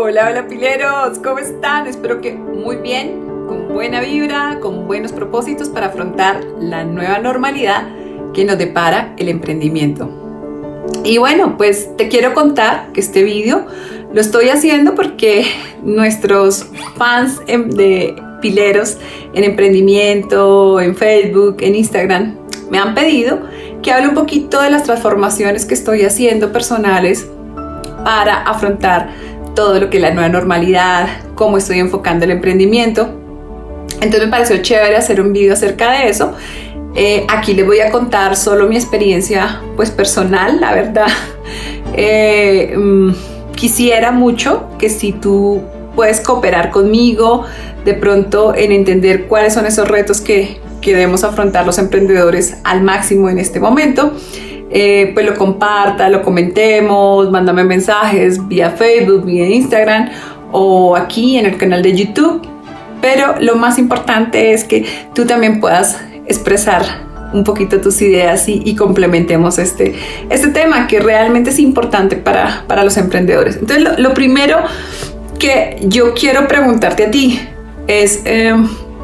Hola, hola pileros, ¿cómo están? Espero que muy bien, con buena vibra, con buenos propósitos para afrontar la nueva normalidad que nos depara el emprendimiento. Y bueno, pues te quiero contar que este vídeo lo estoy haciendo porque nuestros fans de pileros en emprendimiento, en Facebook, en Instagram, me han pedido que hable un poquito de las transformaciones que estoy haciendo personales para afrontar todo lo que es la nueva normalidad, cómo estoy enfocando el emprendimiento. Entonces me pareció chévere hacer un video acerca de eso. Aquí les voy a contar solo mi experiencia pues personal, la verdad. Quisiera mucho que si tú puedes cooperar conmigo de pronto en entender cuáles son esos retos que debemos afrontar los emprendedores al máximo en este momento, pues lo comparta, lo comentemos, mándame mensajes vía Facebook, vía Instagram o aquí en el canal de YouTube. Pero lo más importante es que tú también puedas expresar un poquito tus ideas y complementemos este tema que realmente es importante para los emprendedores. Entonces lo primero que yo quiero preguntarte a ti es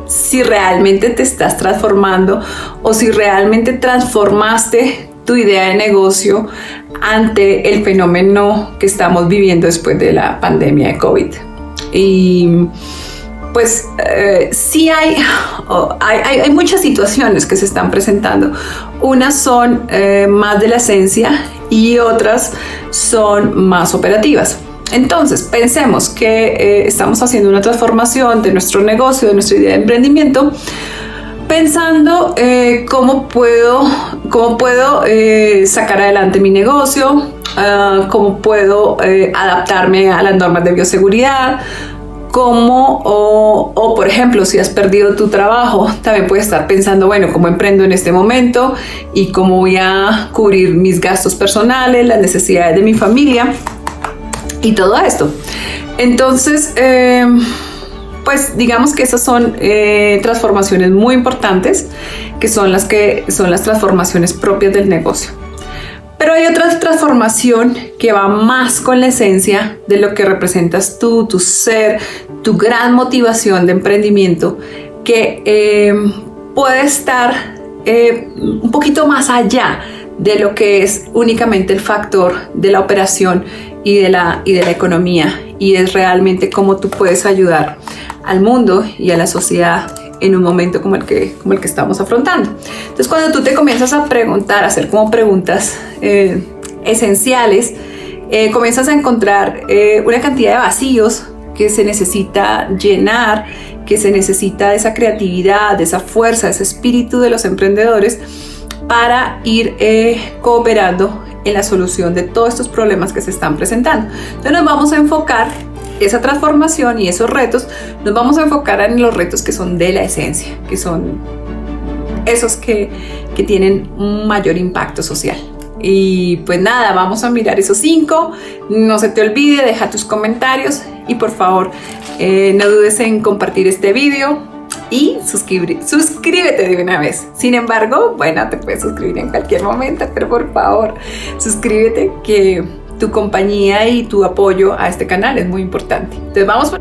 si realmente te estás transformando o si realmente transformaste tu idea de negocio ante el fenómeno que estamos viviendo después de la pandemia de COVID. Y pues sí hay muchas situaciones que se están presentando. Unas son más de la esencia y otras son más operativas. Entonces, pensemos que estamos haciendo una transformación de nuestro negocio, de nuestra idea de emprendimiento, pensando cómo puedo sacar adelante mi negocio, cómo puedo adaptarme a las normas de bioseguridad, o por ejemplo, si has perdido tu trabajo, también puedes estar pensando, bueno, ¿cómo emprendo en este momento? Y cómo voy a cubrir mis gastos personales, las necesidades de mi familia y todo esto. Entonces, pues digamos que esas son transformaciones muy importantes, que son las transformaciones propias del negocio. Pero hay otra transformación que va más con la esencia de lo que representas tú, tu ser, tu gran motivación de emprendimiento, que puede estar un poquito más allá de lo que es únicamente el factor de la operación y de la economía, y es realmente cómo tú puedes ayudar al mundo y a la sociedad en un momento como el que estamos afrontando. Entonces, cuando tú te comienzas a preguntar, a hacer como preguntas esenciales, comienzas a encontrar una cantidad de vacíos que se necesita llenar, que se necesita de esa creatividad, de esa fuerza, de ese espíritu de los emprendedores para ir cooperando en la solución de todos estos problemas que se están presentando. Entonces nos vamos a enfocar esa transformación y esos retos, nos vamos a enfocar en los retos que son de la esencia, que son esos que tienen un mayor impacto social. Y pues nada, vamos a mirar esos 5. No se te olvide, deja tus comentarios y por favor no dudes en compartir este video y suscríbete de una vez. Sin embargo, bueno, te puedes suscribir en cualquier momento, pero por favor suscríbete, que tu compañía y tu apoyo a este canal es muy importante. Entonces vamos.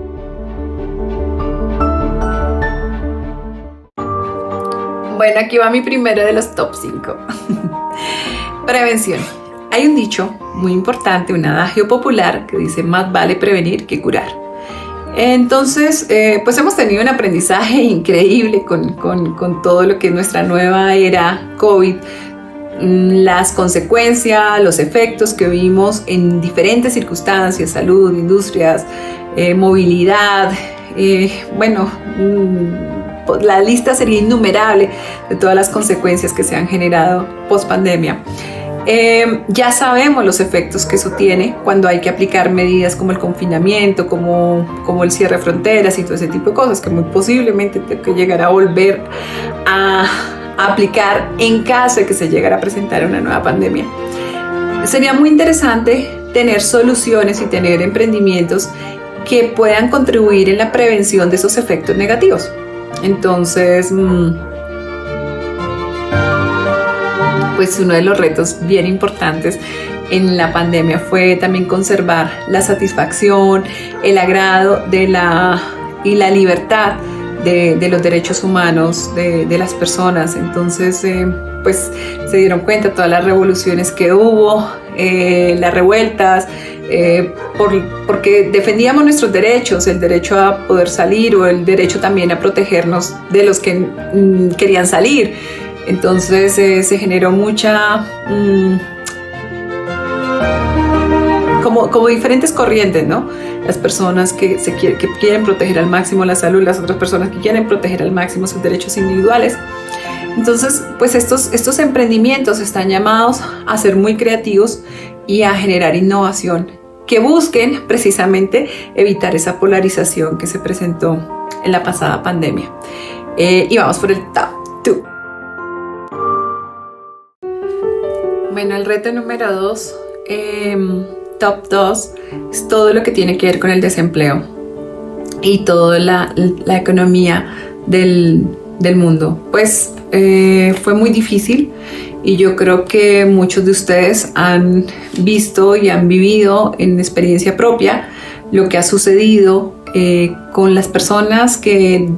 Bueno, aquí va mi primero de los top 5. Prevención. Hay un dicho muy importante, un adagio popular que dice: más vale prevenir que curar. Entonces, pues hemos tenido un aprendizaje increíble con todo lo que es nuestra nueva era COVID, las consecuencias, los efectos que vimos en diferentes circunstancias, salud, industrias, movilidad, bueno, la lista sería innumerable de todas las consecuencias que se han generado post pandemia. Ya sabemos los efectos que eso tiene cuando hay que aplicar medidas como el confinamiento, como el cierre de fronteras y todo ese tipo de cosas que muy posiblemente tengo que llegar a volver a aplicar en caso de que se llegara a presentar una nueva pandemia. Sería muy interesante tener soluciones y tener emprendimientos que puedan contribuir en la prevención de esos efectos negativos. Entonces, pues pues uno de los retos bien importantes en la pandemia fue también conservar la satisfacción, el agrado y la libertad de los derechos humanos de las personas. Entonces, pues se dieron cuenta todas las revoluciones que hubo, las revueltas, porque defendíamos nuestros derechos, el derecho a poder salir o el derecho también a protegernos de los que querían salir. Entonces se generó mucha... como diferentes corrientes, ¿no? Las personas que quieren proteger al máximo la salud, las otras personas que quieren proteger al máximo sus derechos individuales. Entonces, pues estos emprendimientos están llamados a ser muy creativos y a generar innovación que busquen precisamente evitar esa polarización que se presentó en la pasada pandemia. Y vamos por el top 2. Bueno, el reto número 2, top 2, es todo lo que tiene que ver con el desempleo y toda la economía del mundo. Pues fue muy difícil y yo creo que muchos de ustedes han visto y han vivido en experiencia propia lo que ha sucedido con las personas que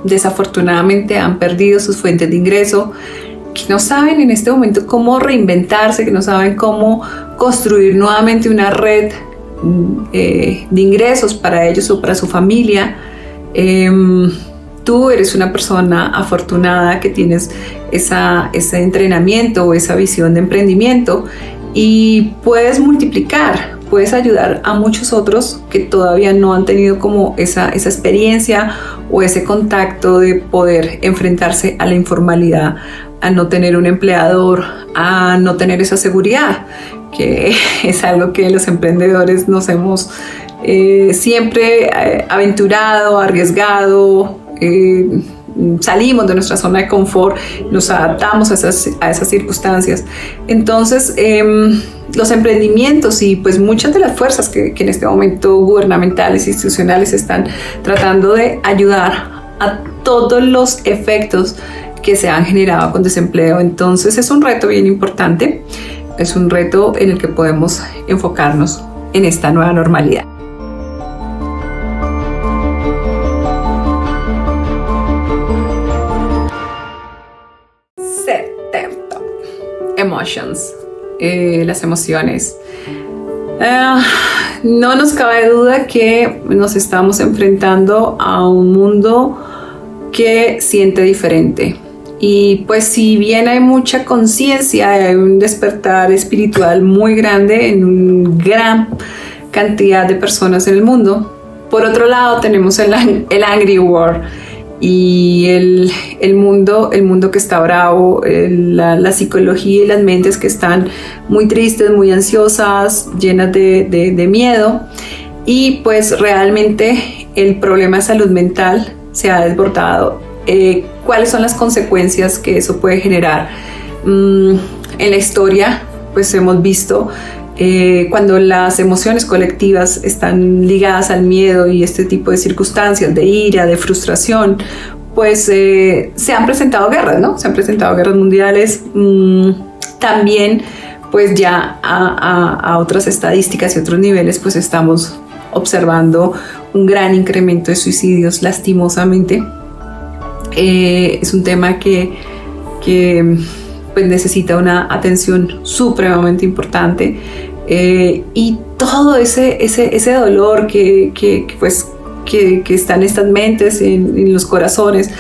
desafortunadamente han perdido sus fuentes de ingreso, que no saben en este momento cómo reinventarse, que no saben cómo construir nuevamente una red de ingresos para ellos o para su familia. Tú eres una persona afortunada que tienes ese entrenamiento o esa visión de emprendimiento y puedes multiplicar, puedes ayudar a muchos otros que todavía no han tenido como esa experiencia o ese contacto de poder enfrentarse a la informalidad, a no tener un empleador, a no tener esa seguridad, que es algo que los emprendedores nos hemos siempre aventurado, arriesgado, salimos de nuestra zona de confort, nos adaptamos a esas circunstancias. Entonces, los emprendimientos y pues muchas de las fuerzas que en este momento gubernamentales e institucionales están tratando de ayudar a todos los efectos que se han generado con desempleo. Entonces es un reto bien importante, es un reto en el que podemos enfocarnos en esta nueva normalidad. Emotions, las emociones. No nos cabe duda que nos estamos enfrentando a un mundo que siente diferente. Y pues si bien hay mucha conciencia, hay un despertar espiritual muy grande en una gran cantidad de personas en el mundo, por otro lado tenemos el Angry World y el mundo que está bravo, la psicología y las mentes que están muy tristes, muy ansiosas, llenas de miedo. Y pues realmente el problema de salud mental se ha desbordado. ¿Cuáles son las consecuencias que eso puede generar? En la historia pues hemos visto cuando las emociones colectivas están ligadas al miedo y este tipo de circunstancias de ira, de frustración, pues se han presentado guerras, ¿no? Se han presentado guerras mundiales. También pues ya a otras estadísticas y otros niveles pues estamos observando un gran incremento de suicidios, lastimosamente. Es un tema que pues necesita una atención supremamente importante, y todo ese dolor que está en estas mentes, en los corazones,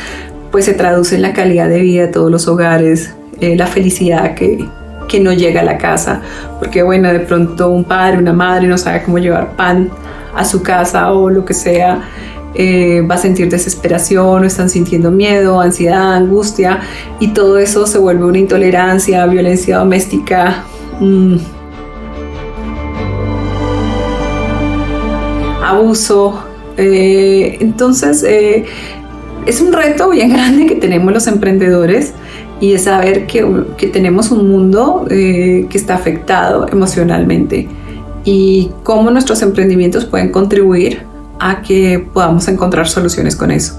pues se traduce en la calidad de vida de todos los hogares, la felicidad que no llega a la casa, porque bueno, de pronto un padre, una madre no sabe cómo llevar pan a su casa o lo que sea. Va a sentir desesperación o están sintiendo miedo, ansiedad, angustia, y todo eso se vuelve una intolerancia, violencia doméstica, abuso. Entonces es un reto bien grande que tenemos los emprendedores, y es saber que tenemos un mundo que está afectado emocionalmente y cómo nuestros emprendimientos pueden contribuir a que podamos encontrar soluciones con eso.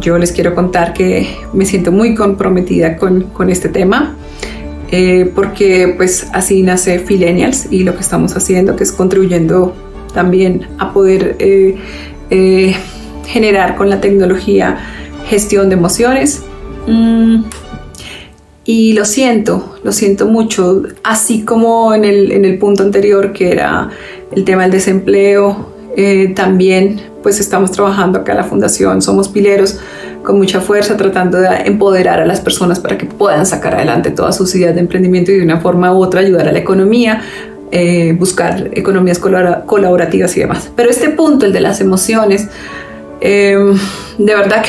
Yo les quiero contar que me siento muy comprometida con este tema. porque pues así nace Phillennials y lo que estamos haciendo, que es contribuyendo también a poder generar con la tecnología gestión de emociones. Y lo siento mucho, así como en el punto anterior, que era el tema del desempleo. También pues estamos trabajando acá en la Fundación Somos Pileros con mucha fuerza, tratando de empoderar a las personas para que puedan sacar adelante todas sus ideas de emprendimiento y de una forma u otra ayudar a la economía, buscar economías colaborativas y demás. Pero este punto, el de las emociones, de verdad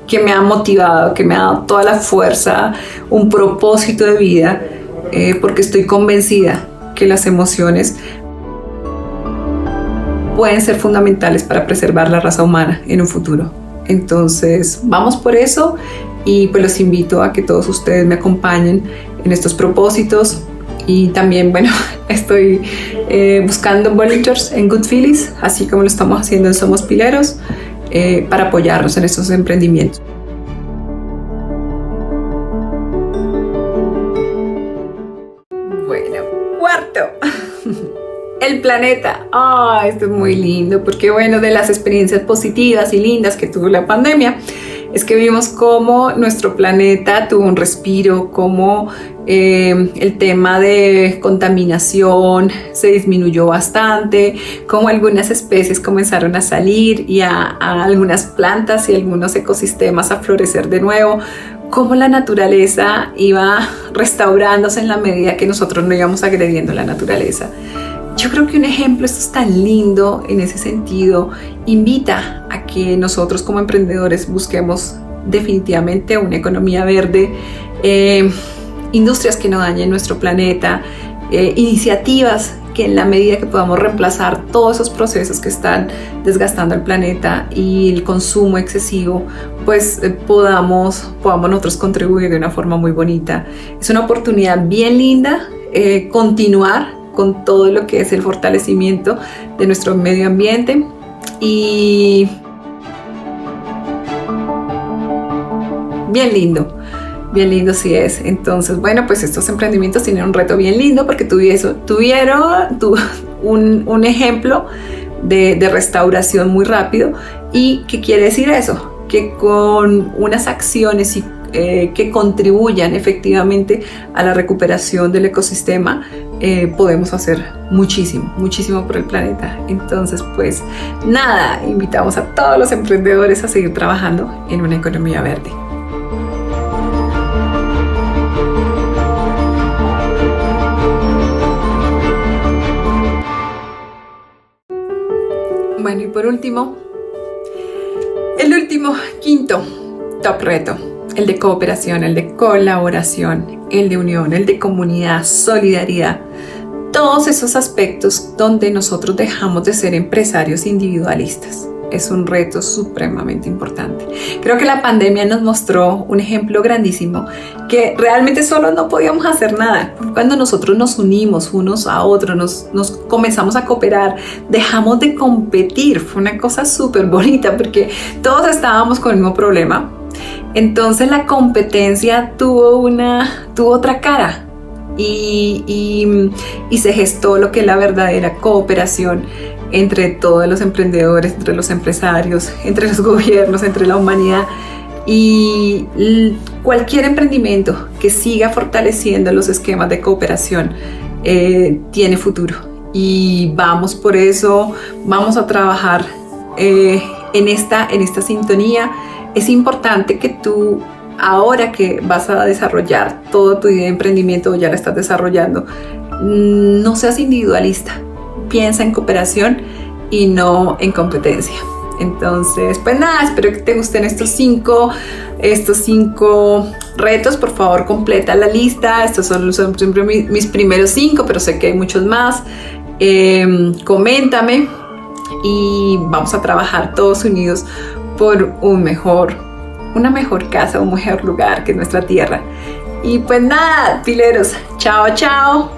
que me ha motivado, que me ha dado toda la fuerza, un propósito de vida, porque estoy convencida que las emociones pueden ser fundamentales para preservar la raza humana en un futuro. Entonces, vamos por eso y pues los invito a que todos ustedes me acompañen en estos propósitos. Y también, bueno, estoy buscando volunteers en Good Phillies, así como lo estamos haciendo en Somos Pileros, para apoyarnos en estos emprendimientos. Bueno, cuarto. El planeta. Esto es muy lindo, porque bueno, de las experiencias positivas y lindas que tuvo la pandemia es que vimos cómo nuestro planeta tuvo un respiro, cómo el tema de contaminación se disminuyó bastante, cómo algunas especies comenzaron a salir y a algunas plantas y algunos ecosistemas a florecer de nuevo, cómo la naturaleza iba restaurándose en la medida que nosotros no íbamos agrediendo la naturaleza. Yo creo que un ejemplo, esto es tan lindo en ese sentido, invita a que nosotros como emprendedores busquemos definitivamente una economía verde, industrias que no dañen nuestro planeta, iniciativas que en la medida que podamos reemplazar todos esos procesos que están desgastando el planeta y el consumo excesivo, pues podamos nosotros contribuir de una forma muy bonita. Es una oportunidad bien linda continuar con todo lo que es el fortalecimiento de nuestro medio ambiente y bien lindo sí es. Entonces, bueno, pues estos emprendimientos tienen un reto bien lindo porque tuvieron un ejemplo de restauración muy rápido. ¿Y qué quiere decir eso? Que con unas acciones que contribuyan efectivamente a la recuperación del ecosistema, podemos hacer muchísimo por el planeta. Entonces, pues nada, invitamos a todos los emprendedores a seguir trabajando en una economía verde. Bueno, y por último, el último, quinto top reto, el de cooperación, el de colaboración, el de unión, el de comunidad, solidaridad. Todos esos aspectos donde nosotros dejamos de ser empresarios individualistas. Es un reto supremamente importante. Creo que la pandemia nos mostró un ejemplo grandísimo, que realmente solo no podíamos hacer nada. Cuando nosotros nos unimos unos a otros, nos comenzamos a cooperar, dejamos de competir. Fue una cosa súper bonita porque todos estábamos con el mismo problema. Entonces la competencia tuvo otra cara y se gestó lo que es la verdadera cooperación entre todos los emprendedores, entre los empresarios, entre los gobiernos, entre la humanidad. Y cualquier emprendimiento que siga fortaleciendo los esquemas de cooperación tiene futuro. Y vamos por eso, vamos a trabajar en esta sintonía. Es importante que tú, ahora que vas a desarrollar toda tu idea de emprendimiento o ya la estás desarrollando, no seas individualista. Piensa en cooperación y no en competencia. Entonces, pues nada, espero que te gusten estos cinco retos. Por favor, completa la lista. Estos son siempre mis primeros 5, pero sé que hay muchos más. Coméntame y vamos a trabajar todos unidos por una mejor casa, un mejor lugar que nuestra tierra. Y pues nada, pileros, chao.